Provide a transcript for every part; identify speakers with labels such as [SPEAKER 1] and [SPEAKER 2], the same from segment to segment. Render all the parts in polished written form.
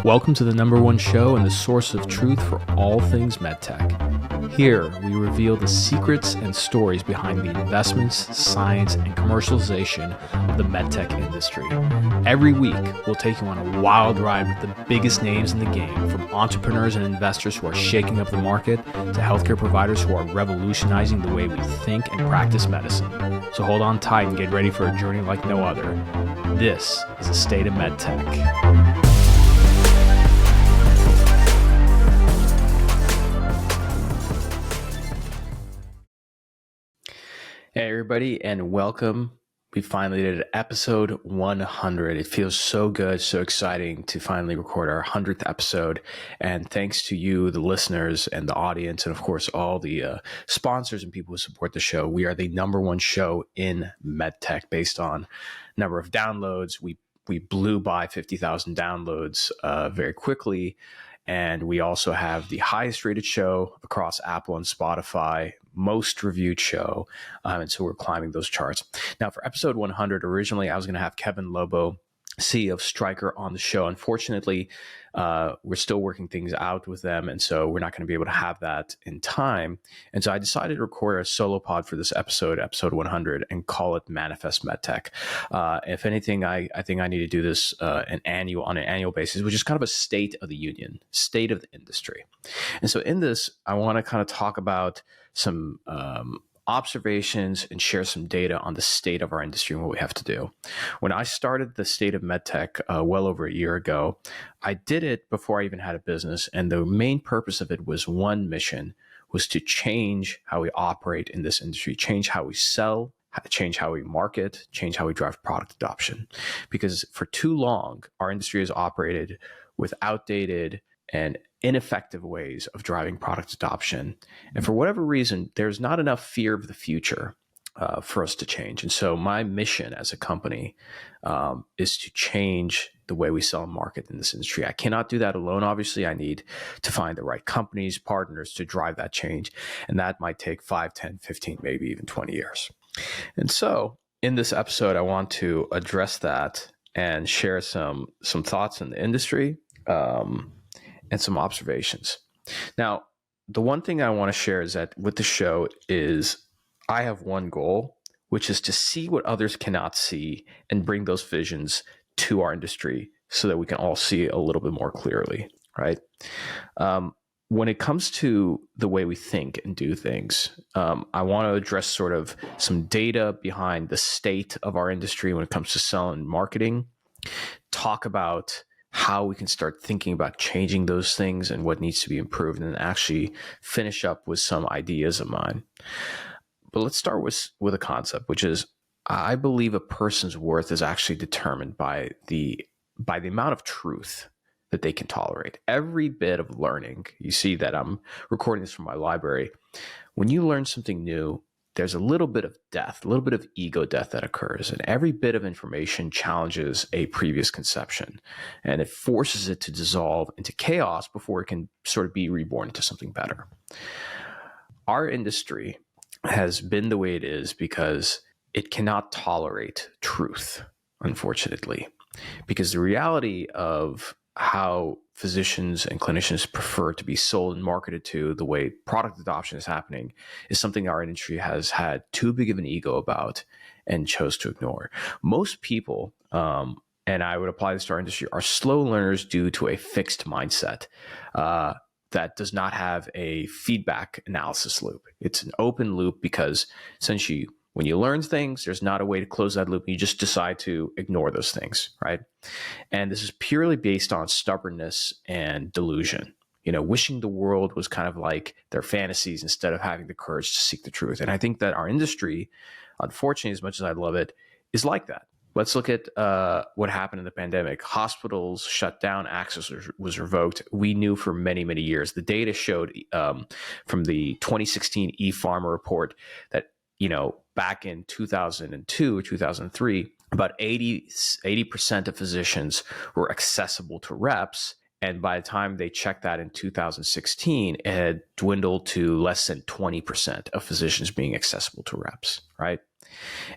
[SPEAKER 1] Welcome to the number one show and the source of truth for all things MedTech. Here, we reveal the secrets and stories behind the investments, science, and commercialization of the MedTech industry. Every week, we'll take you on a wild ride with the biggest names in the game, from entrepreneurs and investors who are shaking up the market to healthcare providers who are revolutionizing the way we think and practice medicine. So hold on tight and get ready for a journey like no other. This is the State of MedTech. Hey everybody, and welcome. We finally did episode 100. It feels so good, so exciting to finally record our 100th episode. And thanks to you, the listeners and the audience, and of course, all the sponsors and people who support the show. We are the number one show in MedTech based on number of downloads. We blew by 50,000 downloads very quickly. And we also have the highest rated show across Apple and Spotify, most reviewed show. And so we're climbing those charts. Now for episode 100, originally I was going to have Kevin Lobo, CEO of Stryker, on the show. Unfortunately, we're still working things out with them. And so we're not going to be able to have that in time. And so I decided to record a solo pod for this episode 100, and call it Manifest MedTech. If anything, I think I need to do this on an annual basis, which is kind of a state of the union, state of the industry. And so in this, I want to kind of talk about some observations and share some data on the state of our industry and what we have to do. When I started the State of MedTech well over a year ago, I did it before I even had a business. And the main purpose of it was one mission, was to change how we operate in this industry, change how we sell, change how we market, change how we drive product adoption. Because for too long, our industry has operated with outdated and ineffective ways of driving product adoption. And for whatever reason, there's not enough fear of the future for us to change. And so my mission as a company is to change the way we sell and market in this industry. I cannot do that alone. Obviously, I need to find the right companies, partners to drive that change. And that might take 5, 10, 15, maybe even 20 years. And so in this episode, I want to address that and share some thoughts in the industry, and some observations. Now, the one thing I want to share is that with the show is I have one goal, which is to see what others cannot see and bring those visions to our industry so that we can all see a little bit more clearly, right? When it comes to the way we think and do things, I want to address sort of some data behind the state of our industry when it comes to selling and marketing, talk about how we can start thinking about changing those things and what needs to be improved, and then actually finish up with some ideas of mine. But let's start with a concept, which is I believe a person's worth is actually determined by the amount of truth that they can tolerate. Every bit of learning, you see that I'm recording this from my library. When you learn something new, there's a little bit of death, a little bit of ego death that occurs. And every bit of information challenges a previous conception. And it forces it to dissolve into chaos before it can sort of be reborn into something better. Our industry has been the way it is because it cannot tolerate truth, unfortunately. Because the reality of how physicians and clinicians prefer to be sold and marketed to, the way product adoption is happening, is something our industry has had too big of an ego about and chose to ignore. Most people, and I would apply this to our industry, are slow learners due to a fixed mindset that does not have a feedback analysis loop. It's an open loop because essentially when you learn things, there's not a way to close that loop. You just decide to ignore those things, right? And this is purely based on stubbornness and delusion. Wishing the world was kind of like their fantasies instead of having the courage to seek the truth. And I think that our industry, unfortunately, as much as I love it, is like that. Let's look at what happened in the pandemic. Hospitals shut down, access was revoked. We knew for many, many years. The data showed from the 2016 ePharma report that back in 2002 or 2003, about 80% of physicians were accessible to reps. And by the time they checked that in 2016, it had dwindled to less than 20% of physicians being accessible to reps, right?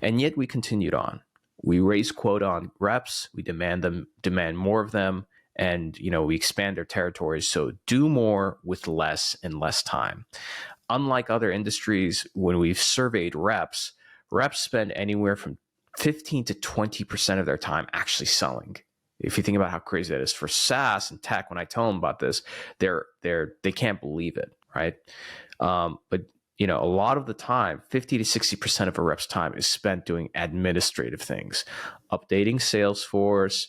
[SPEAKER 1] And yet we continued on. We raised quota on reps. We demand more of them. and we expand their territories. So do more with less and less time. Unlike other industries, when we've surveyed reps spend anywhere from 15 to 20% of their time actually selling. If you think about how crazy that is for SaaS and tech, when I tell them about this, they can't believe it, right? But a lot of the time, 50 to 60% of a rep's time is spent doing administrative things, updating Salesforce,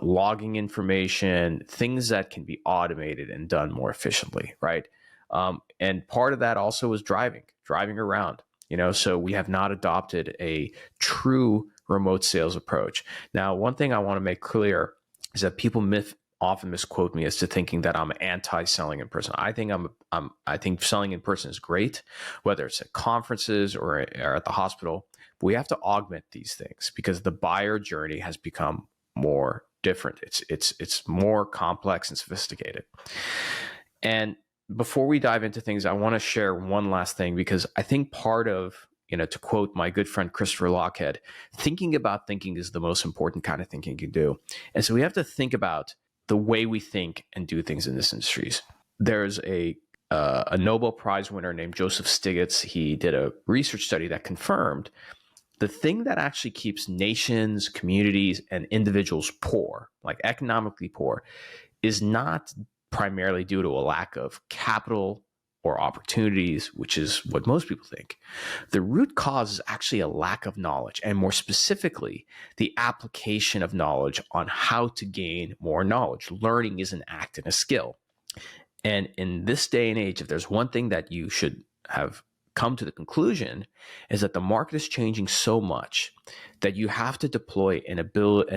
[SPEAKER 1] logging information, things that can be automated and done more efficiently, right? And part of that also is driving around, so we have not adopted a true remote sales approach. Now, one thing I want to make clear is that people often misquote me as to thinking that I'm anti-selling in person. I think selling in person is great, whether it's at conferences or at the hospital. But we have to augment these things because the buyer journey has become more different. It's more complex and sophisticated. And before we dive into things, I want to share one last thing, because I think part of, to quote my good friend Christopher Lochhead, thinking about thinking is the most important kind of thinking you can do. And so we have to think about the way we think and do things in this industries. There's a Nobel Prize winner named Joseph Stiglitz. He did a research study that confirmed the thing that actually keeps nations, communities, and individuals poor, like economically poor, is not primarily due to a lack of capital or opportunities, which is what most people think. The root cause is actually a lack of knowledge, and more specifically, the application of knowledge on how to gain more knowledge. Learning is an act and a skill. And in this day and age, if there's one thing that you should have come to the conclusion, is that the market is changing so much that you have to deploy an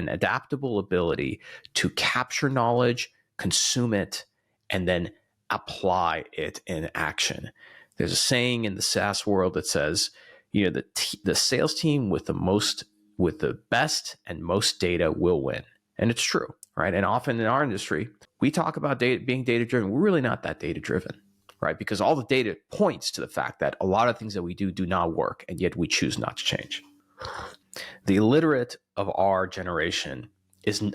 [SPEAKER 1] adaptable ability to capture knowledge, consume it, and then apply it in action. There's a saying in the SaaS world that says, the sales team with the best and most data will win. And it's true, right? And often in our industry, we talk about being data driven. We're really not that data driven, right? Because all the data points to the fact that a lot of things that we do not work, and yet we choose not to change. The illiterate of our generation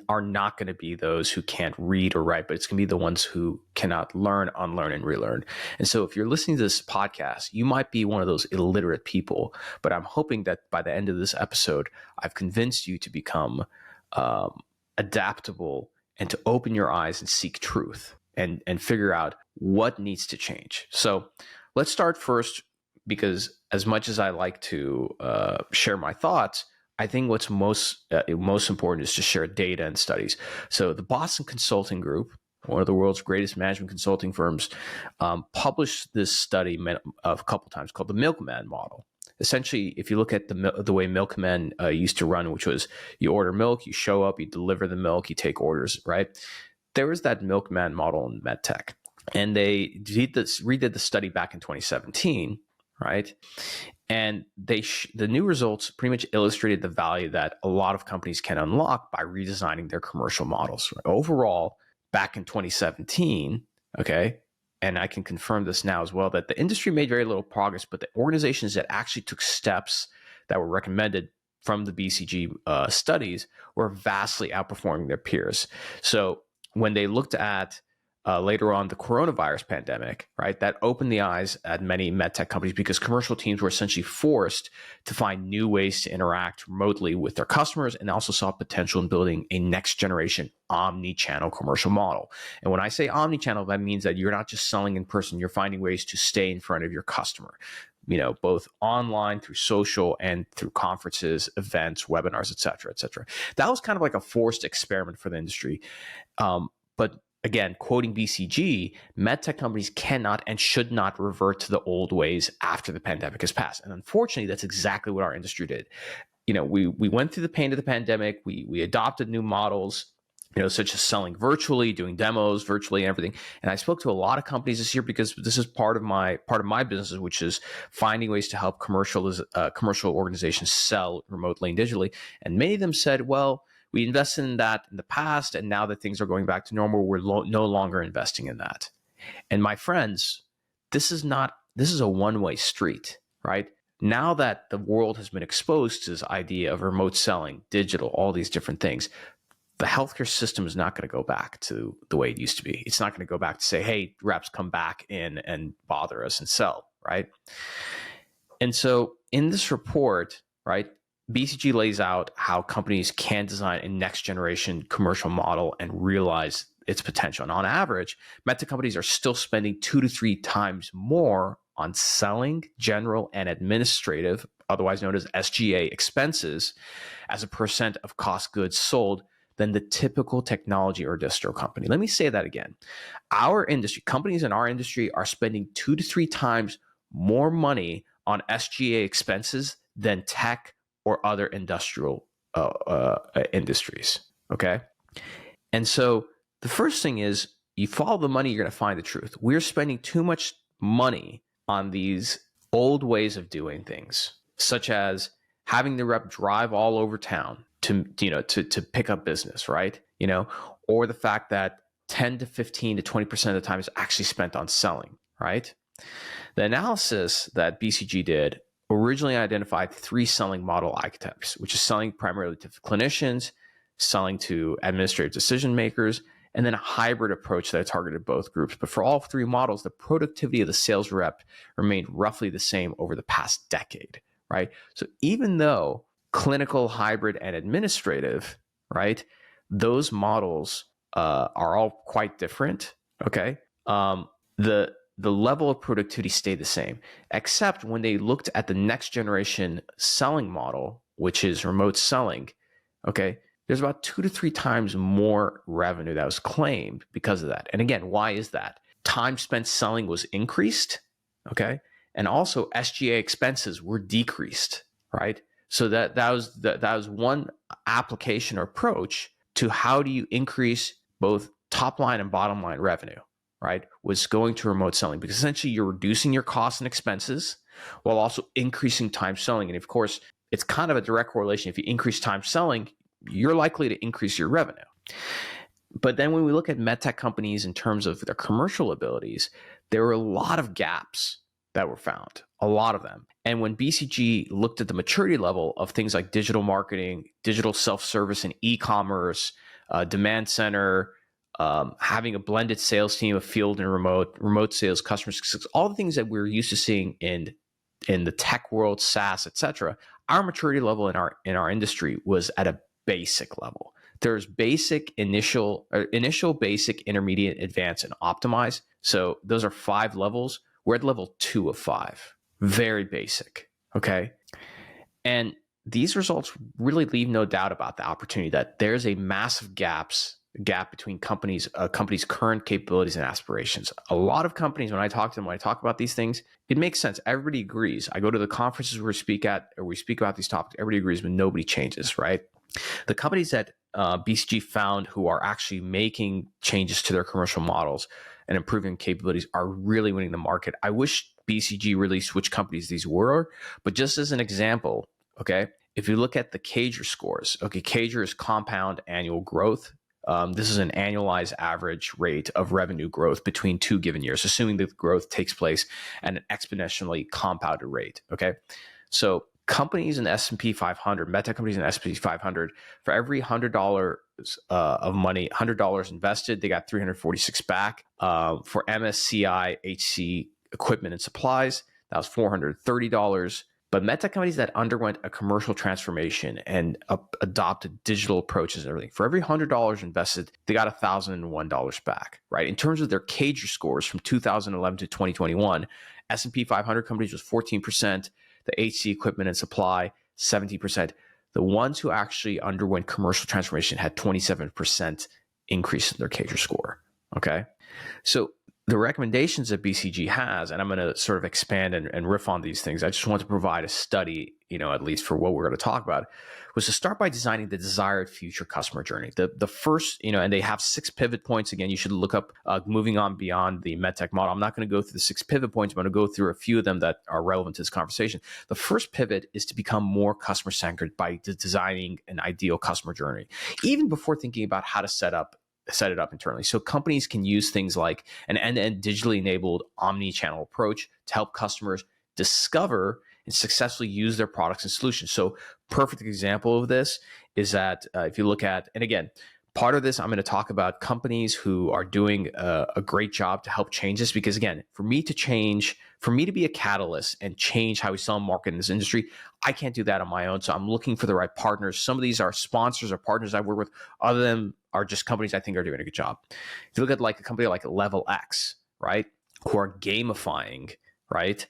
[SPEAKER 1] are not going to be those who can't read or write, but it's going to be the ones who cannot learn, unlearn, and relearn. And so if you're listening to this podcast, you might be one of those illiterate people, but I'm hoping that by the end of this episode, I've convinced you to become adaptable and to open your eyes and seek truth and figure out what needs to change. So let's start first, because as much as I like to share my thoughts, I think what's most important is to share data and studies. So the Boston Consulting Group, one of the world's greatest management consulting firms, published this study a couple times called the milkman model. Essentially, if you look at the way milkmen used to run, which was you order milk, you show up, you deliver the milk, you take orders, right? There was that milkman model in medtech. And they redid the study back in 2017, right? And the new results pretty much illustrated the value that a lot of companies can unlock by redesigning their commercial models. Overall, back in 2017, okay, and I can confirm this now as well, that the industry made very little progress, but the organizations that actually took steps that were recommended from the BCG studies were vastly outperforming their peers. So when they looked at later on the coronavirus pandemic, right, that opened the eyes at many medtech companies because commercial teams were essentially forced to find new ways to interact remotely with their customers, and also saw potential in building a next generation omni-channel commercial model. And when I say omni-channel, that means that you're not just selling in person, you're finding ways to stay in front of your customer, both online, through social, and through conferences, events, webinars, et cetera, et cetera. That was kind of like a forced experiment for the industry. But again, quoting BCG, medtech companies cannot and should not revert to the old ways after the pandemic has passed. And unfortunately, that's exactly what our industry did. We went through the pain of the pandemic. We adopted new models, such as selling virtually, doing demos virtually, and everything. And I spoke to a lot of companies this year because this is part of my business, which is finding ways to help commercial organizations sell remotely and digitally. And many of them said, well, we invested in that in the past, and now that things are going back to normal, we're no longer investing in that. And my friends, this is a one-way street, right? Now that the world has been exposed to this idea of remote selling, digital, all these different things, the healthcare system is not going to go back to the way it used to be. It's not going to go back to say, hey, reps, come back in and bother us and sell, right? And so in this report, right, BCG lays out how companies can design a next generation commercial model and realize its potential. And on average, medtech companies are still spending 2 to 3 times more on selling, general, and administrative, otherwise known as SG&A expenses, as a percent of cost goods sold than the typical technology or distro company. Let me say that again. Our industry, companies in our industry are spending 2 to 3 times more money on SG&A expenses than tech or other industrial industries, okay? And so the first thing is, you follow the money, you're going to find the truth. We're spending too much money on these old ways of doing things, such as having the rep drive all over town to pick up business, right? Or the fact that 10 to 15 to 20% of the time is actually spent on selling, right? The analysis that BCG did originally identified 3 selling model archetypes, which is selling primarily to clinicians, selling to administrative decision makers, and then a hybrid approach that targeted both groups. But for all 3 models, the productivity of the sales rep remained roughly the same over the past decade, right? So even though clinical, hybrid, and administrative, right, those models are all quite different, okay? The level of productivity stayed the same, except when they looked at the next generation selling model, which is remote selling, okay, there's about 2 to 3 times more revenue that was claimed because of that. And again, why is that? Time spent selling was increased, okay? And also SG&A expenses were decreased, right? So that was one application or approach to how do you increase both top line and bottom line revenue, right? Was going to remote selling, because essentially you're reducing your costs and expenses while also increasing time selling. And of course, it's kind of a direct correlation. If you increase time selling, you're likely to increase your revenue. But then when we look at medtech companies in terms of their commercial abilities, there were a lot of gaps that were found, a lot of them. And when BCG looked at the maturity level of things like digital marketing, digital self-service and e-commerce, demand center, having a blended sales team of field and remote sales, customer success, all the things that we're used to seeing in the tech world, SaaS, et cetera, our maturity level in our industry was at a basic level. There's basic, initial, basic, intermediate, advanced, and optimize. So those are 5 levels. We're at level 2 of 5. Very basic, okay? And these results really leave no doubt about the opportunity that there's a massive gap between companies' current capabilities and aspirations. A lot of companies, when I talk to them, when I talk about these things, it makes sense. Everybody agrees. I go to the conferences where we speak about these topics, everybody agrees, but nobody changes, right? The companies that BCG found who are actually making changes to their commercial models and improving capabilities are really winning the market. I wish BCG released which companies these were, but just as an example, okay, if you look at the CAGR scores, okay, CAGR is compound annual growth. This is an annualized average rate of revenue growth between 2 given years, assuming that the growth takes place at an exponentially compounded rate, okay? So companies in the S&P 500, medtech companies in the S&P 500, for every $100 of money, $100 invested, they got 346 back. For MSCI HC equipment and supplies, that was $430. But medtech companies that underwent a commercial transformation and adopted digital approaches and everything, for every $100 invested, they got $1,001 back, right? In terms of their CAGR scores from 2011 to 2021, S&P 500 companies was 14%, the HC equipment and supply, 17%. The ones who actually underwent commercial transformation had 27% increase in their CAGR score, okay? So the recommendations that BCG has, and I'm going to sort of expand and riff on these things. I just want to provide a study, at least for what we're going to talk about, was to start by designing the desired future customer journey. The first, and they have 6 pivot points. Again, you should look up moving on beyond the MedTech model. I'm not going to go through the 6 pivot points. I'm going to go through a few of them that are relevant to this conversation. The first pivot is to become more customer centered by designing an ideal customer journey, even before thinking about how to set it up internally. So companies can use things like an end-to-end digitally enabled omni-channel approach to help customers discover and successfully use their products and solutions. So perfect example of this is that if you look at, and again, Part of this, I'm going to talk about companies who are doing a great job to help change this, because again, for me to be a catalyst and change how we sell and market in this industry, I can't do that on my own. So I'm looking for the right partners. Some of these are sponsors or partners I work with. Other than them are just companies I think are doing a good job. If you look at like a company like Level X, right, who are gamifying, right,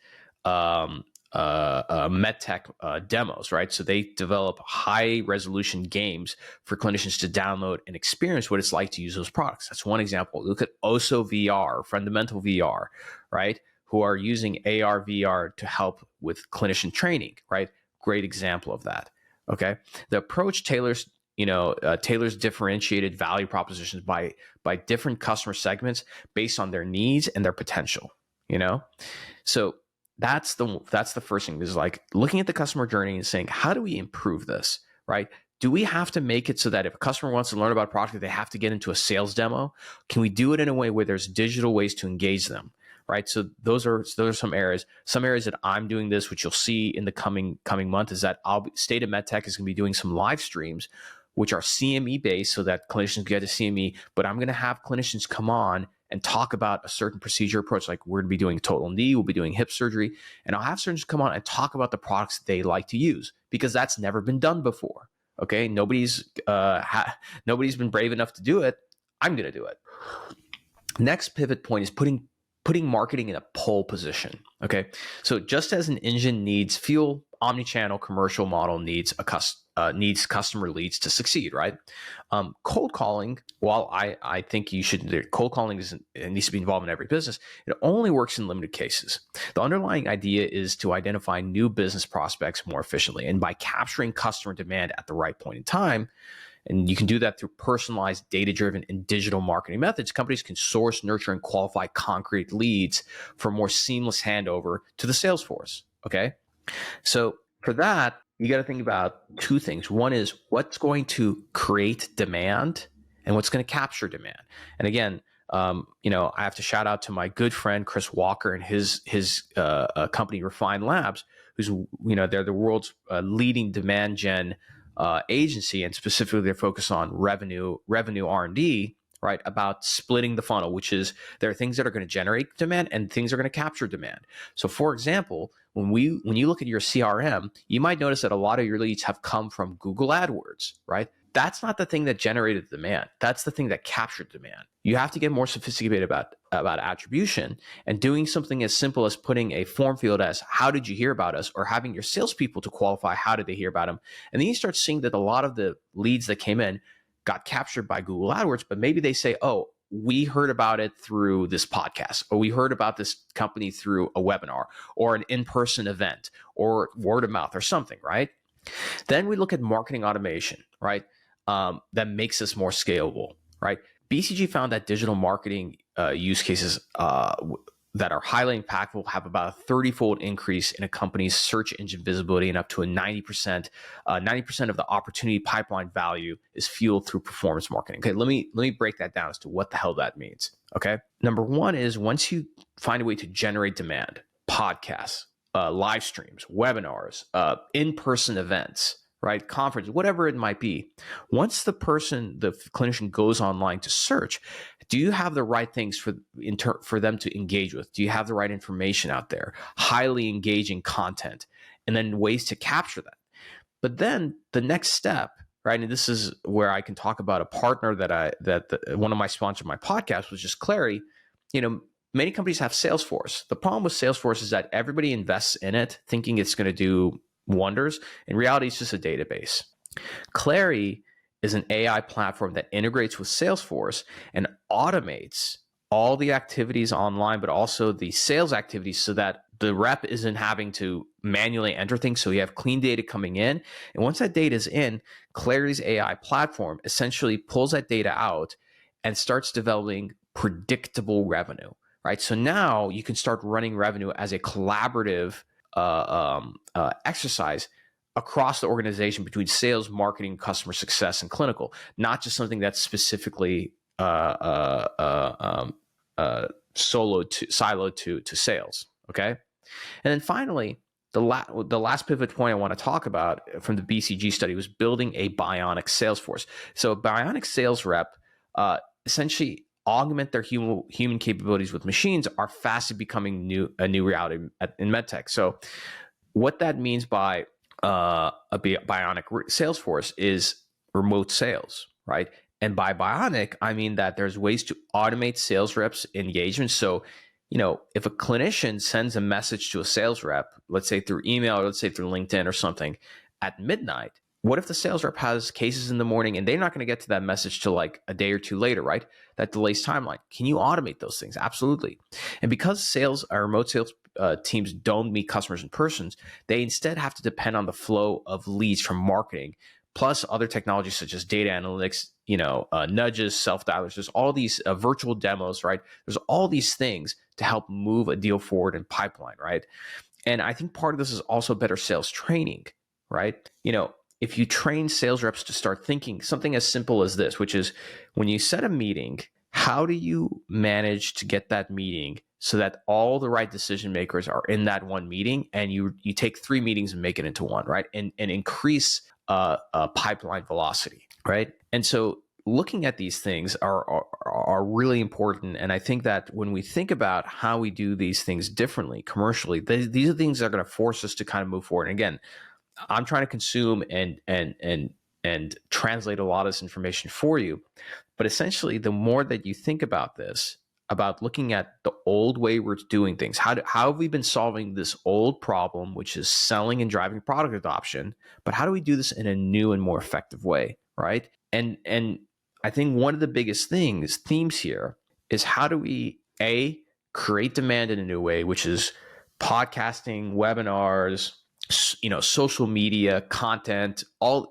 [SPEAKER 1] MedTech demos, right? So they develop high resolution games for clinicians to download and experience what it's like to use those products. That's one example. Look at OSO VR, Fundamental VR, right? Who are using AR, VR to help with clinician training, right? Great example of that. Okay. The approach tailors differentiated value propositions by different customer segments based on their needs and their potential, So that's the first thing, is like looking at the customer journey and saying, how do we improve this, right? Do we have to make it so that if a customer wants to learn about a product, they have to get into a sales demo? Can we do it in a way where there's digital ways to engage them, right? So those are some areas that I'm doing this, which you'll see in the coming month, is that State of MedTech is going to be doing some live streams, which are CME based, so that clinicians get to CME, but I'm going to have clinicians come on and talk about a certain procedure approach. Like we're going to be doing total knee, we'll be doing hip surgery, and I'll have surgeons come on and talk about the products they like to use, because that's never been done before. Okay, nobody's been brave enough to do it. I'm going to do it. Next pivot point is putting marketing in a pole position. Okay, so just as an engine needs fuel, omnichannel commercial model needs customer leads to succeed, right? Cold calling, while I think cold calling needs to be involved in every business, it only works in limited cases. The underlying idea is to identify new business prospects more efficiently, and by capturing customer demand at the right point in time. And you can do that through personalized, data-driven, and digital marketing methods. Companies can source, nurture, and qualify concrete leads for more seamless handover to the sales force. Okay, so for that, you got to think about two things. One is what's going to create demand and what's going to capture demand. And again, I have to shout out to my good friend Chris Walker and his company Refined Labs, who's they're the world's leading demand gen agency, and specifically they're focused on revenue R&D, right? About splitting the funnel, which is there are things that are going to generate demand and things are going to capture demand. So for example, when you look at your CRM, you might notice that a lot of your leads have come from Google AdWords, right? That's not the thing that generated demand. That's the thing that captured demand. You have to get more sophisticated about attribution, and doing something as simple as putting a form field as how did you hear about us, or having your salespeople to qualify how did they hear about them. And then you start seeing that a lot of the leads that came in got captured by Google AdWords, but maybe they say, oh, we heard about it through this podcast, or we heard about this company through a webinar or an in-person event or word of mouth or something, right? Then we look at marketing automation, right? That makes us more scalable, right? BCG found that digital marketing use cases that are highly impactful have about a 30-fold increase in a company's search engine visibility, and up to a 90% of the opportunity pipeline value is fueled through performance marketing. Okay, let me break that down as to what the hell that means. Okay, number one is once you find a way to generate demand, podcasts, live streams, webinars, in-person events, right? Conference, whatever it might be. Once the clinician goes online to search, do you have the right things for them to engage with? Do you have the right information out there? Highly engaging content, and then ways to capture that. But then the next step, right? And this is where I can talk about a partner that one of my sponsors of my podcast was just Clary. Many companies have Salesforce. The problem with Salesforce is that everybody invests in it thinking it's going to do wonders. In reality, it's just a database. Clary is an AI platform that integrates with Salesforce and automates all the activities online, but also the sales activities, so that the rep isn't having to manually enter things. So you have clean data coming in. And once that data is in, Clary's AI platform essentially pulls that data out and starts developing predictable revenue, right? So now you can start running revenue as a collaborative exercise across the organization between sales, marketing, customer success, and clinical, not just something that's specifically siloed to sales. Okay, and then finally, the last pivot point I want to talk about from the BCG study was building a bionic sales force. So a bionic sales rep essentially augment their human capabilities with machines are fastly becoming a new reality in medtech. So what that means by a bionic sales force is remote sales, right? And by bionic, I mean that there's ways to automate sales reps' engagement. So, if a clinician sends a message to a sales rep, let's say through email or let's say through LinkedIn or something at midnight, what if the sales rep has cases in the morning and they're not going to get to that message till like a day or two later, right? That delays timeline. Can you automate those things? Absolutely. And because remote sales teams don't meet customers in person, they instead have to depend on the flow of leads from marketing, plus other technologies such as data analytics, nudges, self-dialers. There's all these virtual demos, right? There's all these things to help move a deal forward in pipeline, right? And I think part of this is also better sales training, right? If you train sales reps to start thinking something as simple as this, which is when you set a meeting, how do you manage to get that meeting so that all the right decision makers are in that one meeting, and you take 3 meetings and make it into one, right? And increase pipeline velocity, right? And so looking at these things are really important. And I think that when we think about how we do these things differently commercially, these are things that are going to force us to kind of move forward. And again, I'm trying to consume and translate a lot of this information for you. But essentially, the more that you think about this, about looking at the old way we're doing things, how have we been solving this old problem, which is selling and driving product adoption, but how do we do this in a new and more effective way, right? And I think one of the biggest themes here is how do we, create demand in a new way, which is podcasting, webinars, social media, content, all,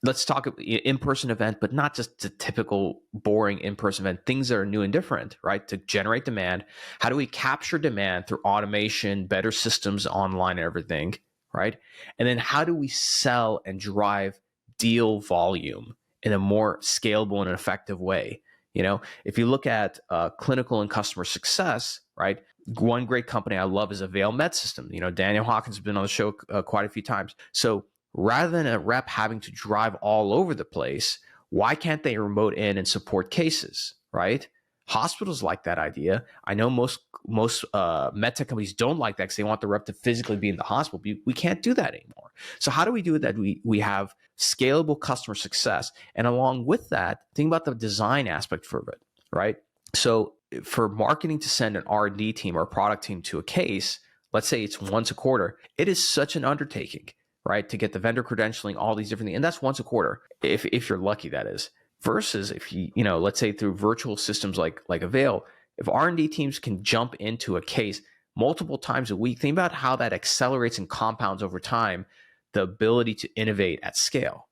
[SPEAKER 1] let's talk in-person event, but not just the typical boring in-person event, things that are new and different, right? To generate demand. How do we capture demand through automation, better systems online and everything, right? And then how do we sell and drive deal volume in a more scalable and effective way? If you look at clinical and customer success, right? One great company I love is Avail Med System. Daniel Hawkins has been on the show quite a few times. So rather than a rep having to drive all over the place, why can't they remote in and support cases, right? Hospitals like that idea. I know most medtech companies don't like that because they want the rep to physically be in the hospital. We can't do that anymore. So how do we do that? We have scalable customer success. And along with that, think about the design aspect for it, right? So for marketing to send an R&D team or a product team to a case, let's say it's once a quarter, it is such an undertaking, right? To get the vendor credentialing, all these different things. And that's once a quarter, if you're lucky, that is. Versus if let's say through virtual systems like Avail, if R&D teams can jump into a case multiple times a week, think about how that accelerates and compounds over time the ability to innovate at scale,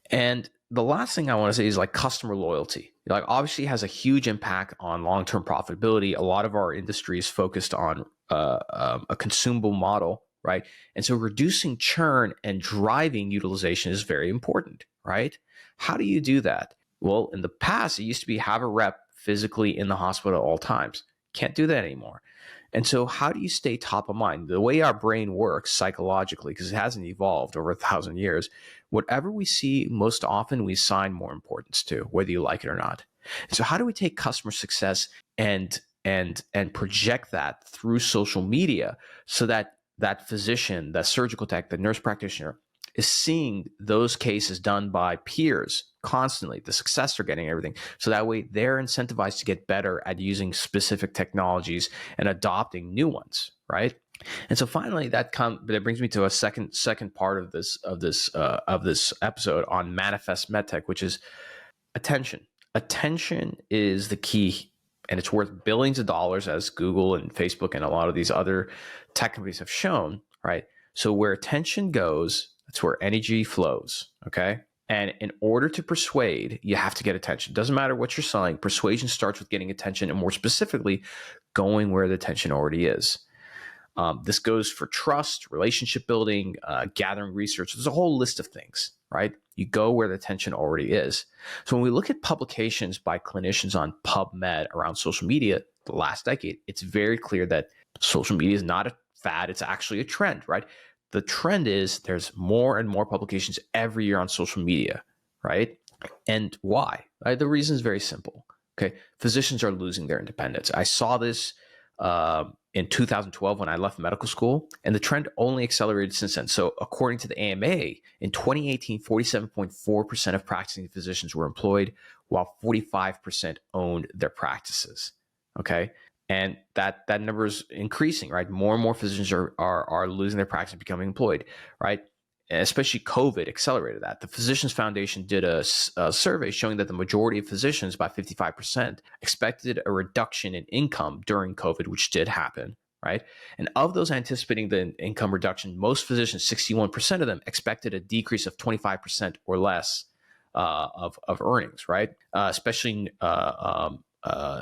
[SPEAKER 1] And the last thing I want to say is like customer loyalty. Like obviously has a huge impact on long-term profitability. A lot of our industry is focused on a consumable model, right? And so reducing churn and driving utilization is very important, right? How do you do that? Well, in the past, it used to be have a rep physically in the hospital at all times. Can't do that anymore. And so how do you stay top of mind? The way our brain works psychologically, because it hasn't evolved over 1,000 years, whatever we see most often, we assign more importance to, whether you like it or not. And so how do we take customer success and project that through social media so that that physician, that surgical tech, the nurse practitioner is seeing those cases done by peers constantly, the success they're getting, everything. So that way they're incentivized to get better at using specific technologies and adopting new ones, right? And so finally, that brings me to a second part of this episode on Manifest MedTech, which is attention. Attention is the key, and it's worth billions of dollars, as Google and Facebook and a lot of these other tech companies have shown, right? So where attention goes, that's where energy flows, okay? And in order to persuade, you have to get attention. Doesn't matter what you're selling. Persuasion starts with getting attention, and more specifically, going where the attention already is. This goes for trust, relationship building, gathering research. There's a whole list of things, right? You go where the attention already is. So when we look at publications by clinicians on PubMed around social media the last decade, it's very clear that social media is not a fad. It's actually a trend, right? The trend is there's more and more publications every year on social media, right? And why? Right? The reason is very simple. Okay, physicians are losing their independence. I saw this in 2012 when I left medical school, and the trend only accelerated since then. So according to the AMA, in 2018, 47.4% of practicing physicians were employed, while 45% owned their practices. Okay, and that number is increasing, right? More and more physicians are losing their practice and becoming employed, right? And especially COVID accelerated that. The Physicians Foundation did a survey showing that the majority of physicians, by 55%, expected a reduction in income during COVID, which did happen, right? And of those anticipating the income reduction, most physicians, 61% of them, expected a decrease of 25% or less of earnings, right? Especially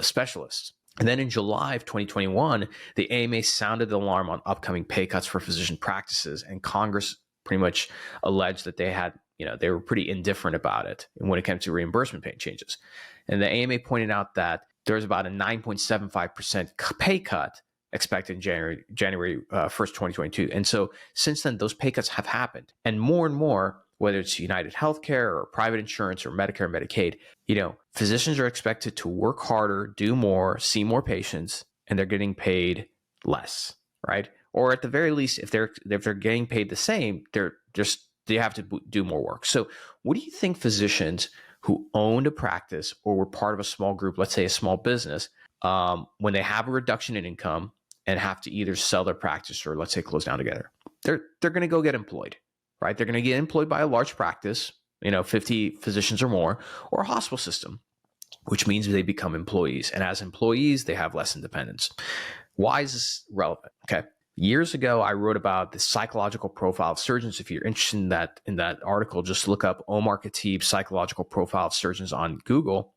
[SPEAKER 1] specialists. And then in July of 2021, the AMA sounded the alarm on upcoming pay cuts for physician practices, and Congress pretty much alleged that they were pretty indifferent about it when it came to reimbursement pay changes. And the AMA pointed out that there's about a 9.75% pay cut expected in January 1st, 2022. And so since then, those pay cuts have happened. And more, whether it's United Healthcare or private insurance or Medicare, Medicaid, physicians are expected to work harder, do more, see more patients, and they're getting paid less, right? Or at the very least, if they're getting paid the same, they have to do more work. So what do you think physicians who owned a practice or were part of a small group, let's say a small business, when they have a reduction in income and have to either sell their practice or let's say close down together, they're going to go get employed, right? They're going to get employed by a large practice, 50 physicians or more, or a hospital system, which means they become employees. And as employees, they have less independence. Why is this relevant? Okay. Years ago, I wrote about the psychological profile of surgeons. If you're interested in that article, just look up Omar Khateeb psychological profile of surgeons on Google.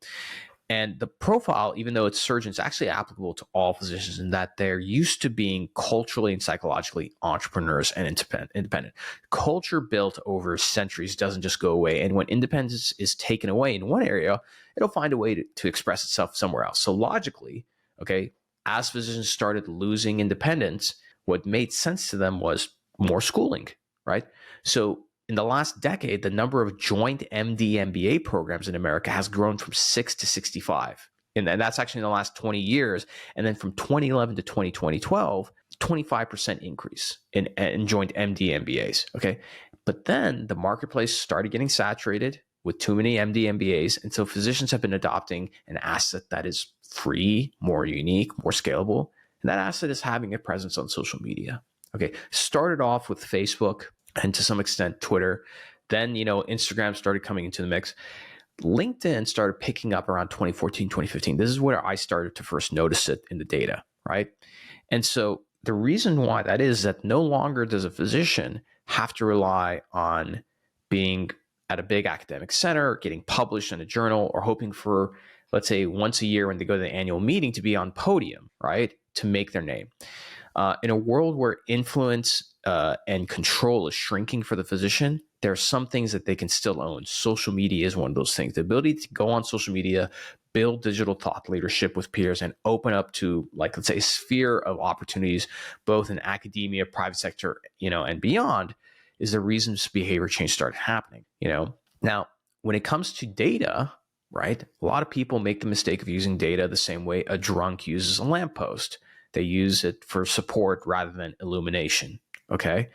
[SPEAKER 1] And the profile, even though it's surgeons, is actually applicable to all physicians in that they're used to being culturally and psychologically entrepreneurs and independent. Culture built over centuries doesn't just go away. And when independence is taken away in one area, it'll find a way to express itself somewhere else. So logically, okay, as physicians started losing independence, what made sense to them was more schooling, right? So in the last decade, the number of joint MD MBA programs in America has grown from 6 to 65. And that's actually in the last 20 years. And then from 2011 to 2012, 25% increase in joint MD MBAs, okay? But then the marketplace started getting saturated with too many MD MBAs. And so physicians have been adopting an asset that is free, more unique, more scalable. And that asset is having a presence on social media. Okay, started off with Facebook and to some extent Twitter. Then, Instagram started coming into the mix. LinkedIn started picking up around 2014, 2015. This is where I started to first notice it in the data, right? And so the reason why that is that no longer does a physician have to rely on being at a big academic center, getting published in a journal, or hoping for, let's say, once a year when they go to the annual meeting to be on podium, right, to make their name. In a world where influence and control is shrinking for the physician, there are some things that they can still own. Social media is one of those things. The ability to go on social media, build digital thought leadership with peers, and open up to, like, let's say, a sphere of opportunities, both in academia, private sector, and beyond, is the reason this behavior change started happening. Now, when it comes to data, right, a lot of people make the mistake of using data the same way a drunk uses a lamppost. They use it for support rather than illumination, okay?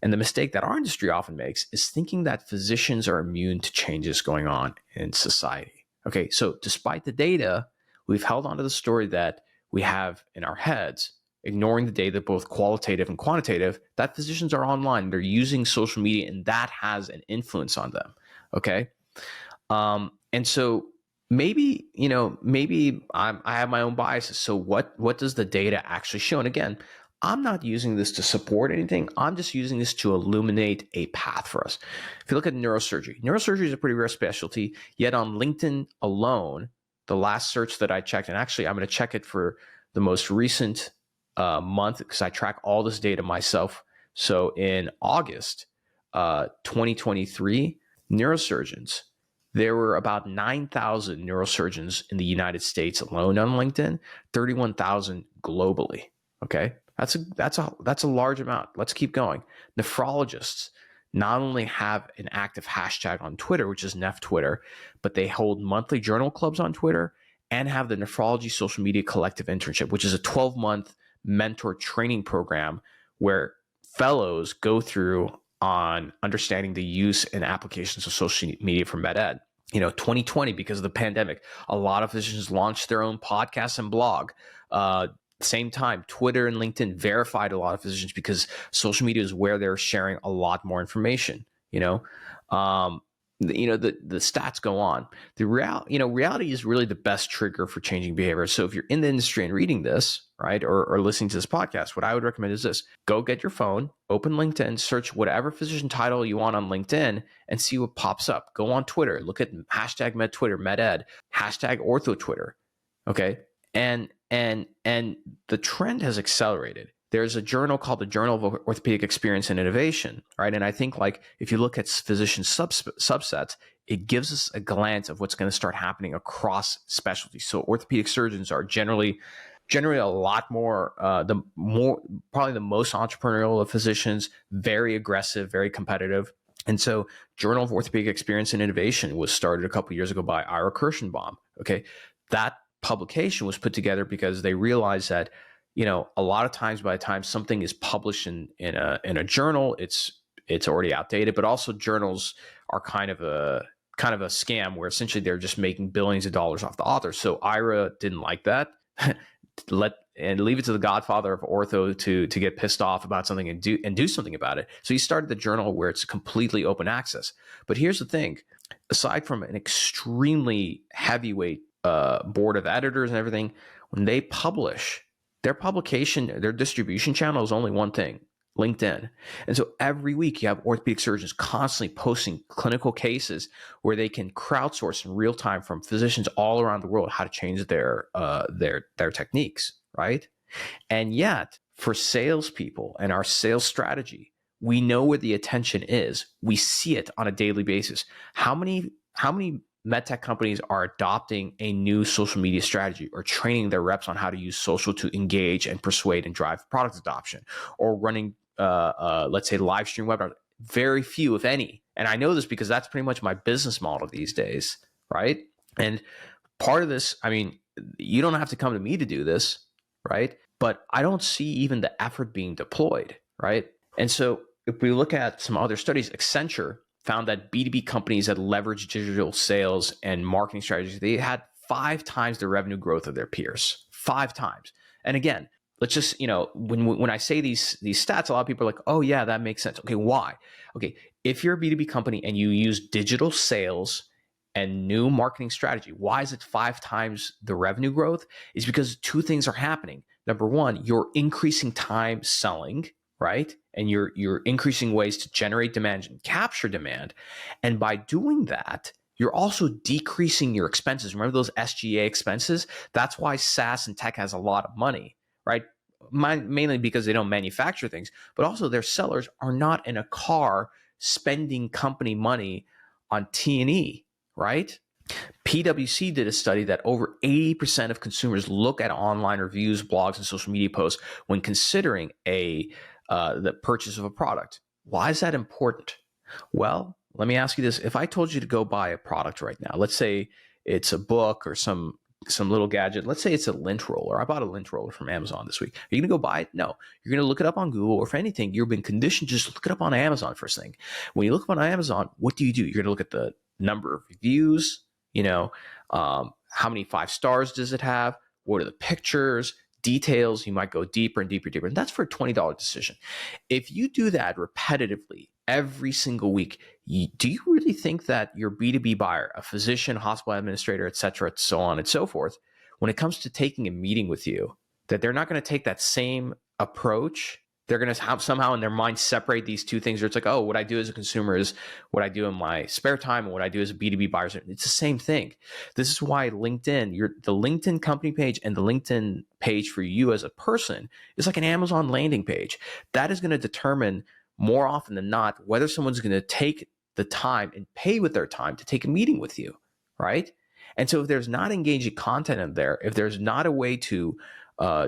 [SPEAKER 1] And the mistake that our industry often makes is thinking that physicians are immune to changes going on in society. Okay, so despite the data, we've held onto the story that we have in our heads, ignoring the data, both qualitative and quantitative, that physicians are online, they're using social media, and that has an influence on them, okay? And so maybe I have my own biases. So what does the data actually show? And again, I'm not using this to support anything. I'm just using this to illuminate a path for us. If you look at neurosurgery is a pretty rare specialty, yet on LinkedIn alone, the last search that I checked, and actually I'm going to check it for the most recent month because I track all this data myself. So in August 2023, neurosurgeons, there were about 9,000 neurosurgeons in the United States alone on LinkedIn, 31,000 globally, okay? That's a large amount. Let's keep going. Nephrologists not only have an active hashtag on Twitter, which is Neph Twitter, but they hold monthly journal clubs on Twitter and have the Nephrology Social Media Collective Internship, which is a 12-month mentor training program where fellows go through on understanding the use and applications of social media for med ed. 2020, because of the pandemic, a lot of physicians launched their own podcasts and blog. Same time, Twitter and LinkedIn verified a lot of physicians because social media is where they're sharing a lot more information. The stats go on. Reality is really the best trigger for changing behavior. So if you're in the industry and reading this, right, or listening to this podcast, what I would recommend is this: go get your phone, open LinkedIn, search whatever physician title you want on LinkedIn, and see what pops up. Go on Twitter, look at hashtag med Twitter, med ed, hashtag ortho Twitter. Okay. And the trend has accelerated. There's a journal called the Journal of Orthopedic Experience and Innovation, right? And I think, like, if you look at physician subsets, it gives us a glance of what's going to start happening across specialties. So orthopedic surgeons are generally a lot more, probably the most entrepreneurial of physicians, very aggressive, very competitive. And so Journal of Orthopedic Experience and Innovation was started a couple of years ago by Ira Kirschenbaum. Okay. That publication was put together because they realized that, a lot of times by the time something is published in a journal, it's already outdated, but also journals are kind of a scam where essentially they're just making billions of dollars off the author. So Ira didn't like that. Leave it to the godfather of ortho to get pissed off about something and do something about it. So he started the journal where it's completely open access. But here's the thing: aside from an extremely heavyweight board of editors and everything, when they publish, their distribution channel is only one thing: LinkedIn. And so every week you have orthopedic surgeons constantly posting clinical cases where they can crowdsource in real time from physicians all around the world how to change their techniques, right? And yet, for salespeople and our sales strategy, we know where the attention is. We see it on a daily basis. How many medtech companies are adopting a new social media strategy or training their reps on how to use social to engage and persuade and drive product adoption, or running, let's say, live stream webinars? Very few, if any. And I know this because that's pretty much my business model these days, right? And part of this, you don't have to come to me to do this, right? But I don't see even the effort being deployed, right? And so if we look at some other studies, Accenture found that B2B companies that leverage digital sales and marketing strategies, they had 5 times the revenue growth of their peers, 5 times. And again, let's just, when I say these stats, a lot of people are like, oh yeah, that makes sense. Okay, why? Okay, if you're a B2B company and you use digital sales and new marketing strategy, why is it 5 times the revenue growth? Is because 2 things are happening. Number one, you're increasing time selling, right? And you're increasing ways to generate demand and capture demand. And by doing that, you're also decreasing your expenses. Remember those SG&A expenses? That's why SaaS and tech has a lot of money, right? Mainly because they don't manufacture things, but also their sellers are not in a car spending company money on T&E, right? PwC did a study that over 80% of consumers look at online reviews, blogs, and social media posts when considering the purchase of a product. Why is that important? Well, let me ask you this. If I told you to go buy a product right now, let's say it's a book or some little gadget. Let's say it's a lint roller. I bought a lint roller from Amazon this week. Are you going to go buy it? No. You're going to look it up on Google, or if anything, you've been conditioned to just look it up on Amazon first thing. When you look up on Amazon, what do? You're going to look at the number of reviews, how many 5 stars does it have? What are the pictures? Details. You might go deeper and deeper. And that's for a $20 decision. If you do that repetitively every single week, do you really think that your B2B buyer, a physician, hospital administrator, et cetera, so on and so forth, when it comes to taking a meeting with you, that they're not going to take that same approach? They're going to have somehow in their mind separate these 2 things, where it's like, oh, what I do as a consumer is what I do in my spare time, and what I do as a B2B buyer. It's the same thing. This is why LinkedIn, the LinkedIn company page and the LinkedIn page for you as a person is like an Amazon landing page. That is going to determine more often than not whether someone's going to take the time and pay with their time to take a meeting with you, right? And so if there's not engaging content in there, if there's not a way to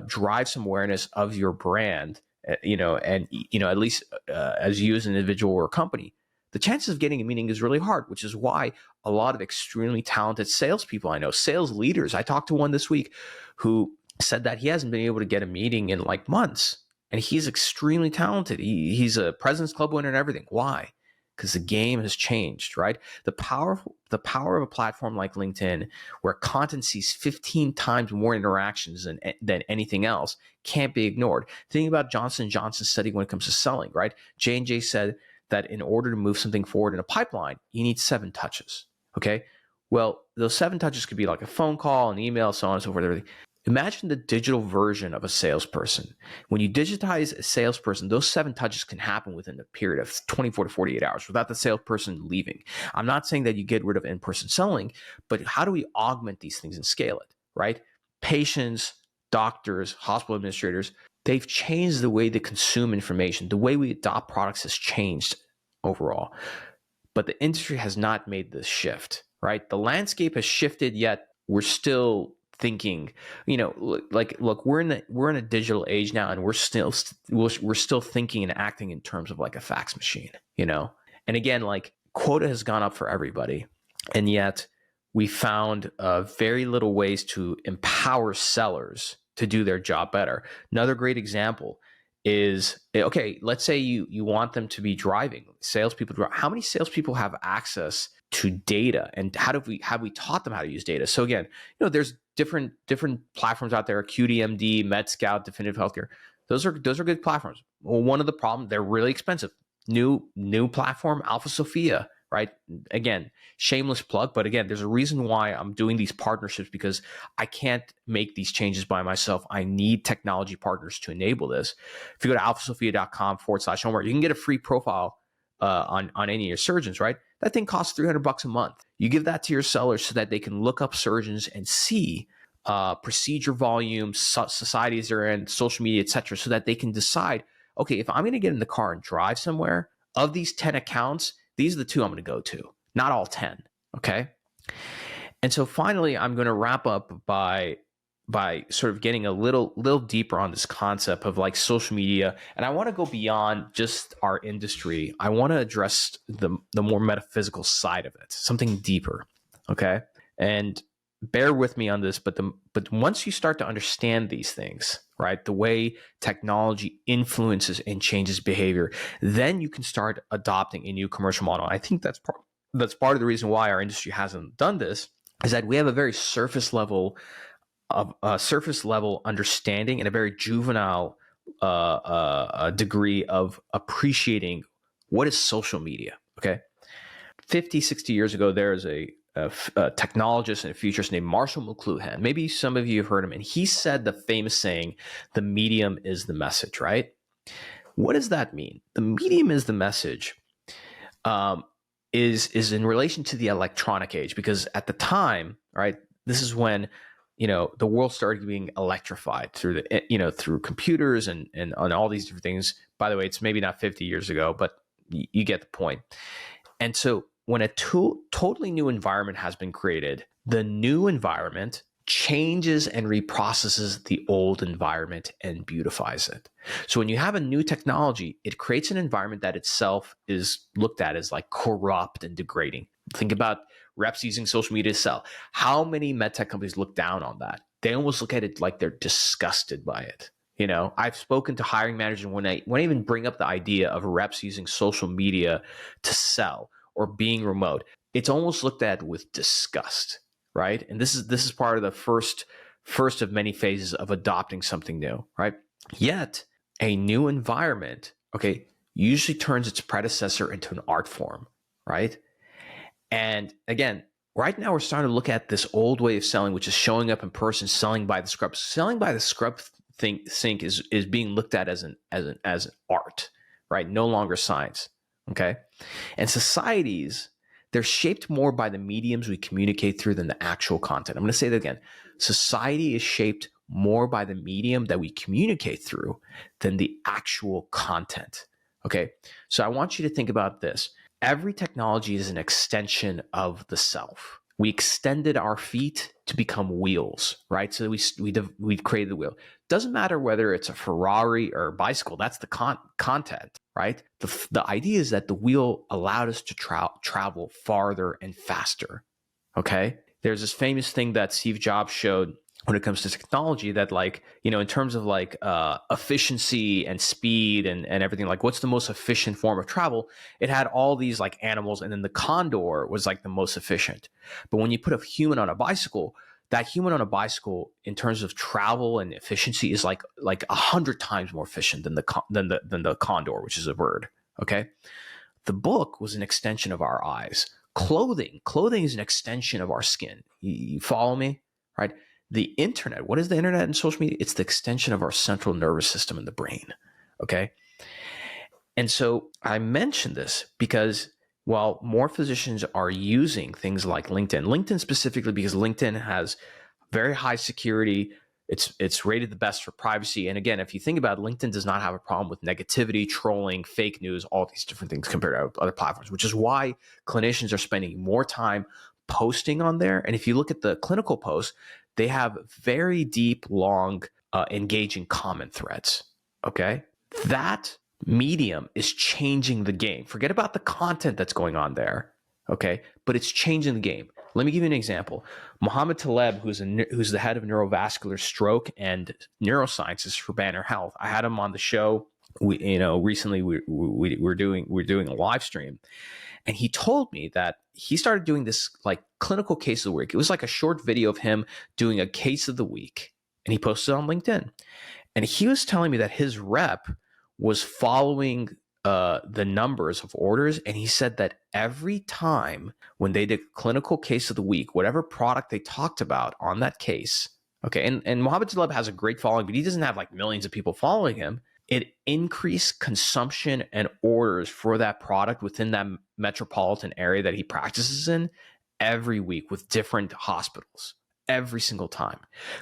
[SPEAKER 1] drive some awareness of your brand, and at least as you as an individual or a company, the chances of getting a meeting is really hard, which is why a lot of extremely talented salespeople I know, sales leaders, I talked to one this week who said that he hasn't been able to get a meeting in like months. And he's extremely talented. He's a President's Club winner and everything. Why? Because the game has changed, right? The power of a platform like LinkedIn, where content sees 15 times more interactions than anything else, can't be ignored. Think about Johnson & Johnson's study when it comes to selling, right? J&J said that in order to move something forward in a pipeline, you need 7 touches, okay? Well, those 7 touches could be like a phone call, an email, so on and so forth, everything. Imagine the digital version of a salesperson. When you digitize a salesperson, those 7 touches can happen within a period of 24 to 48 hours without the salesperson leaving. I'm not saying that you get rid of in-person selling, but how do we augment these things and scale it, right? Patients, doctors, hospital administrators, they've changed the way they consume information. The way we adopt products has changed overall. But the industry has not made this shift, right? The landscape has shifted, yet we're still thinking, look, we're in a digital age now, and we're still thinking and acting in terms of like a fax machine, And again, like, quota has gone up for everybody, and yet we found very little ways to empower sellers to do their job better. Another great example is, okay, let's say you want them to be driving. Salespeople, how many salespeople have access to data, and have we taught them how to use data? So again, there's different platforms out there: QDMD, MedScout, Definitive Healthcare. Those are good platforms. Well, one of the problems, they're really expensive. New platform, Alpha Sophia, right? Again, shameless plug, but again, there's a reason why I'm doing these partnerships, because I can't make these changes by myself. I need technology partners to enable this. If you go to alphasophia.com/Omar, you can get a free profile on any of your surgeons, right? That thing costs $300 a month. You give that to your sellers so that they can look up surgeons and see procedure volume, societies they're in, social media, etc., so that they can decide, okay, if I'm going to get in the car and drive somewhere, of these 10 accounts, these are the 2 I'm going to go to, not all 10, okay? And so finally, I'm going to wrap up by sort of getting a little deeper on this concept of like social media. And I want to go beyond just our industry. I want to address the more metaphysical side of it, something deeper, okay? And bear with me on this, but once you start to understand these things, right, the way technology influences and changes behavior, then you can start adopting a new commercial model. I think that's part of the reason why our industry hasn't done this, is that we have a very surface level understanding and a very juvenile degree of appreciating what is social media. Okay, 50, 60 years ago, there is a technologist and a futurist named Marshall McLuhan. Maybe some of you have heard him, and he said the famous saying, "The medium is the message." Right? What does that mean? The medium is the message. Is in relation to the electronic age, because at the time, right, this is when the world started being electrified through through computers and all these different things. By the way, it's maybe not 50 years ago, but you get the point. And so when a totally new environment has been created, the new environment changes and reprocesses the old environment and beautifies it. So when you have a new technology, it creates an environment that itself is looked at as like corrupt and degrading. Think about reps using social media to sell. How many medtech companies look down on that? They almost look at it like they're disgusted by it. I've spoken to hiring managers when I even bring up the idea of reps using social media to sell or being remote, it's almost looked at with disgust, right? And this is part of the first of many phases of adopting something new, right? Yet a new environment, okay, usually turns its predecessor into an art form, right? And again, right now we're starting to look at this old way of selling, which is showing up in person, selling by the scrub. Selling by the scrub think is being looked at as an art, right? No longer science, okay? And societies, they're shaped more by the mediums we communicate through than the actual content. I'm going to say that again. Society is shaped more by the medium that we communicate through than the actual content, okay? So I want you to think about this. Every technology is an extension of the self. We extended our feet to become wheels, right? So we created the wheel. Doesn't matter whether it's a Ferrari or a bicycle. That's the content, right? The idea is that the wheel allowed us to travel farther and faster. Okay. There's this famous thing that Steve Jobs showed when it comes to technology that, like, in terms of like efficiency and speed and everything, like what's the most efficient form of travel? It had all these like animals, and then the condor was like the most efficient. But when you put a human on a bicycle, that human on a bicycle in terms of travel and efficiency is like 100 times more efficient than the condor, which is a bird. Okay. The book was an extension of our eyes. Clothing is an extension of our skin. You follow me? Right? The internet, what is the internet and social media? It's the extension of our central nervous system in the brain. Okay. And so I mentioned this because while more physicians are using things like LinkedIn specifically because LinkedIn has very high security, it's rated the best for privacy. And again, if you think about it, LinkedIn does not have a problem with negativity, trolling, fake news, all these different things compared to other platforms, which is why clinicians are spending more time posting on there. And if you look at the clinical posts, they have very deep, long, engaging comment threads. Okay. That medium is changing the game. Forget about the content that's going on there. Okay. But it's changing the game. Let me give you an example. Mohammed Taleb, who's the head of neurovascular stroke and neurosciences for Banner Health. I had him on the show. Recently we're doing a live stream, and he told me that he started doing this like clinical case of the week. It was like a short video of him doing a case of the week, and he posted it on LinkedIn. And he was telling me that his rep was following the numbers of orders, and he said that every time when they did clinical case of the week, whatever product they talked about on that case, okay, and Mohammed Taleb has a great following, but he doesn't have like millions of people following him. It increased consumption and orders for that product within that metropolitan area that he practices in every week with different hospitals. Every single time.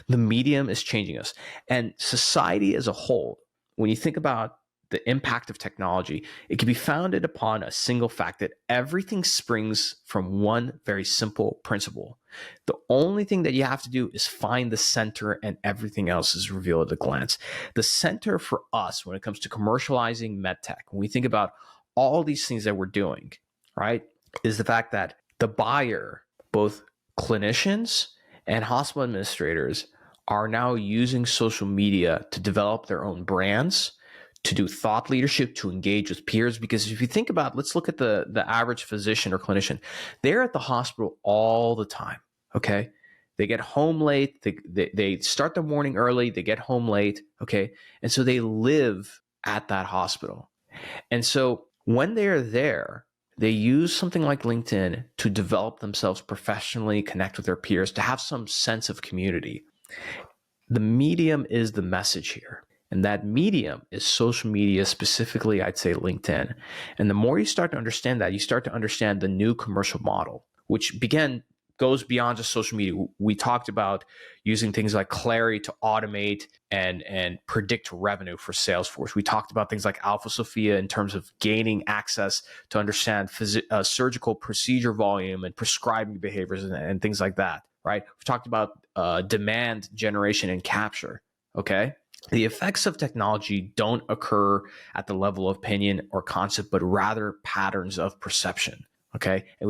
[SPEAKER 1] The medium is changing us. And society as a whole, when you think about the impact of technology, it can be founded upon a single fact that everything springs from one very simple principle. The only thing that you have to do is find the center, and everything else is revealed at a glance. The center for us when it comes to commercializing medtech, when we think about all these things that we're doing, right, is the fact that the buyer, both clinicians and hospital administrators, are now using social media to develop their own brands, to do thought leadership, to engage with peers. Because if you think about, let's look at the average physician or clinician. They're at the hospital all the time, okay? They get home late. They start the morning early. They get home late, okay? And so they live at that hospital. And so when they're there, they use something like LinkedIn to develop themselves professionally, connect with their peers, to have some sense of community. The medium is the message here. And that medium is social media, specifically, I'd say LinkedIn. And the more you start to understand that, you start to understand the new commercial model, which goes beyond just social media. We talked about using things like Clary to automate and predict revenue for Salesforce. We talked about things like Alpha Sophia in terms of gaining access to understand surgical procedure volume and prescribing behaviors and things like that, right? We've talked about demand generation and capture, okay? The effects of technology don't occur at the level of opinion or concept, but rather patterns of perception, okay? And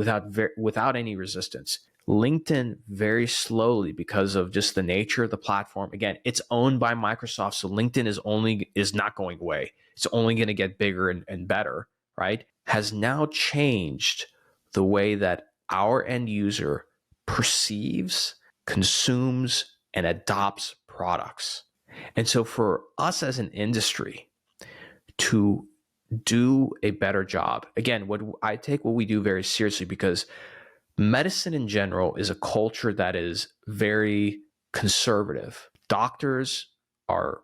[SPEAKER 1] without any resistance. LinkedIn very slowly, because of just the nature of the platform. Again, it's owned by Microsoft, so LinkedIn is not going away. It's only going to get bigger and better, right? Has now changed the way that our end user perceives, consumes, and adopts products. And so for us as an industry to do a better job, again, I take what we do very seriously, because medicine in general is a culture that is very conservative. Doctors are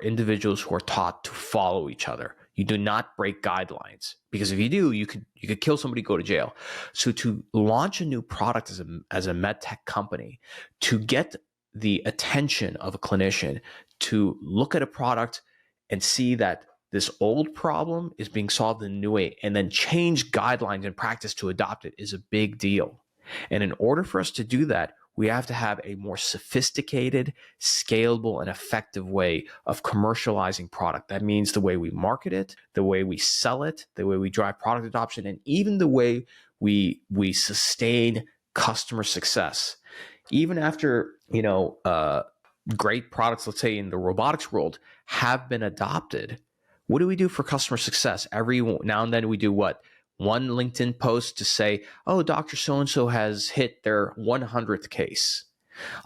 [SPEAKER 1] individuals who are taught to follow each other. You do not break guidelines, because if you do, you could kill somebody, go to jail. So to launch a new product as a med tech company, to get the attention of a clinician, to look at a product and see that this old problem is being solved in a new way, and then change guidelines and practice to adopt it, is a big deal. And in order for us to do that, we have to have a more sophisticated, scalable, and effective way of commercializing product. That means the way we market it, the way we sell it, the way we drive product adoption, and even the way we sustain customer success. Even after, great products, let's say in the robotics world, have been adopted, what do we do for customer success? Every now and then we do what? One LinkedIn post to say, oh, Dr. So-and-so has hit their 100th case.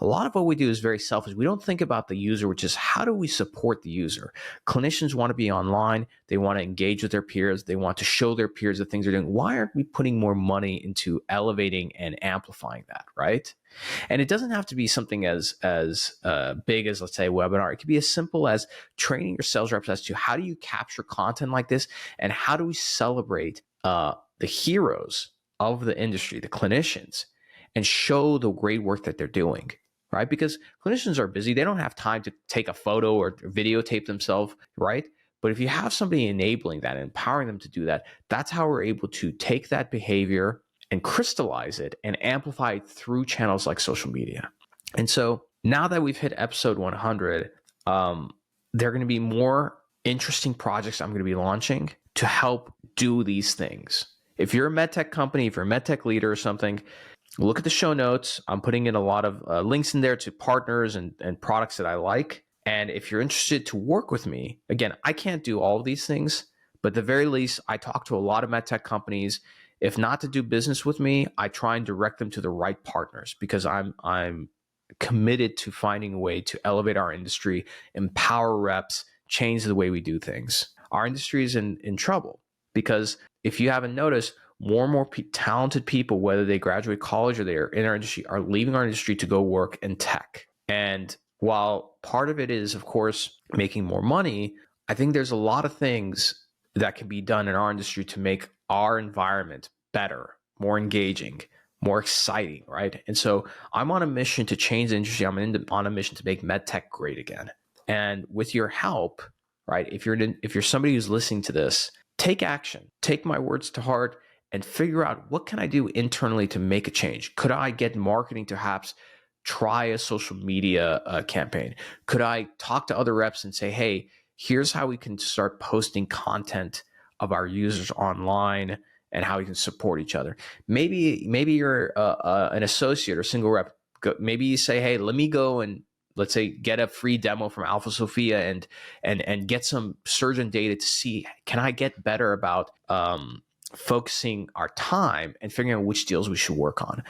[SPEAKER 1] A lot of what we do is very selfish. We don't think about the user, which is how do we support the user? Clinicians want to be online. They want to engage with their peers. They want to show their peers the things they're doing. Why aren't we putting more money into elevating and amplifying that, right? And it doesn't have to be something as big as, let's say, a webinar. It could be as simple as training your sales reps as to how do you capture content like this, and how do we celebrate the heroes of the industry, the clinicians, and show the great work that they're doing, right? Because clinicians are busy. They don't have time to take a photo or videotape themselves, right? But if you have somebody enabling that and empowering them to do that, that's how we're able to take that behavior and crystallize it and amplify it through channels like social media. And so now that we've hit episode 100, there are going to be more interesting projects I'm going to be launching to help do these things. If you're a medtech company, if you're a medtech leader or something, look at the show notes. I'm putting in a lot of links in there to partners and products that I like. And if you're interested to work with me, again, I can't do all of these things, but at the very least, I talk to a lot of medtech companies. If not to do business with me, I try and direct them to the right partners, because I'm committed to finding a way to elevate our industry, empower reps, change the way we do things. Our industry is in trouble, because if you haven't noticed, more and more talented people, whether they graduate college or they're in our industry, are leaving our industry to go work in tech. And while part of it is, of course, making more money, I think there's a lot of things that can be done in our industry to make our environment better, more engaging, more exciting, right? And so I'm on a mission to change the industry. I'm on a mission to make medtech great again. And with your help, right, if you're somebody who's listening to this, take action, take my words to heart, and figure out, what can I do internally to make a change? Could I get marketing to perhaps try a social media campaign? Could I talk to other reps and say, hey, here's how we can start posting content of our users online and how we can support each other? Maybe you're an associate or single rep. Maybe you say, hey, let me go and, let's say, get a free demo from Alpha Sophia and get some surgeon data to see, can I get better about focusing our time and figuring out which deals we should work on.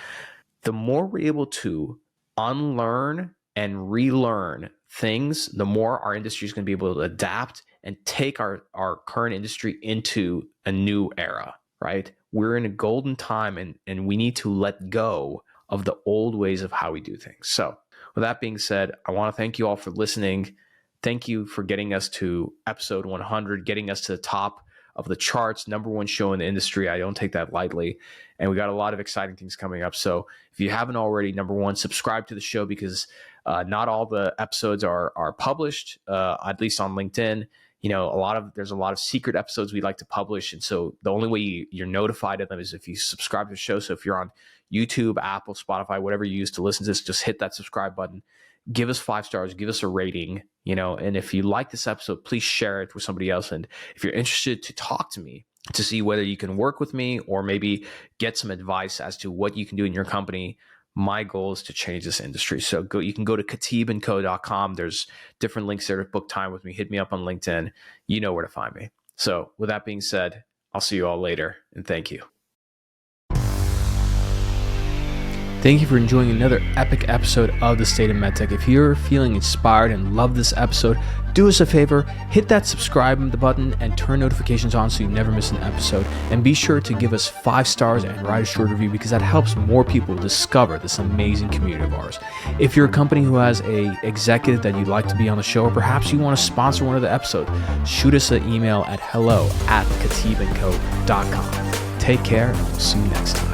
[SPEAKER 1] The more we're able to unlearn and relearn things, the more our industry is going to be able to adapt and take our current industry into a new era, right? We're in a golden time, and we need to let go of the old ways of how we do things. So with that being said, I want to thank you all for listening. Thank you for getting us to episode 100, getting us to the top of the charts, #1 show in the industry. I don't take that lightly. And we got a lot of exciting things coming up. So if you haven't already, #1, subscribe to the show, because not all the episodes are published, at least on LinkedIn. There's a lot of secret episodes we like to publish. And so the only way you're notified of them is if you subscribe to the show. So if you're on YouTube, Apple, Spotify, whatever you use to listen to this, just hit that subscribe button. Give us 5 stars, give us a rating, and if you like this episode, please share it with somebody else. And if you're interested to talk to me to see whether you can work with me or maybe get some advice as to what you can do in your company, my goal is to change this industry. So you can go to khateebandco.com. There's different links there to book time with me. Hit me up on LinkedIn. You know where to find me. So with that being said, I'll see you all later, and thank you. Thank you for enjoying another epic episode of the State of MedTech. If you're feeling inspired and love this episode, do us a favor, hit that subscribe button and turn notifications on so you never miss an episode. And be sure to give us 5 stars and write a short review, because that helps more people discover this amazing community of ours. If you're a company who has a executive that you'd like to be on the show, or perhaps you want to sponsor one of the episodes, shoot us an email at hello@khateebandco.com. Take care, and we'll see you next time.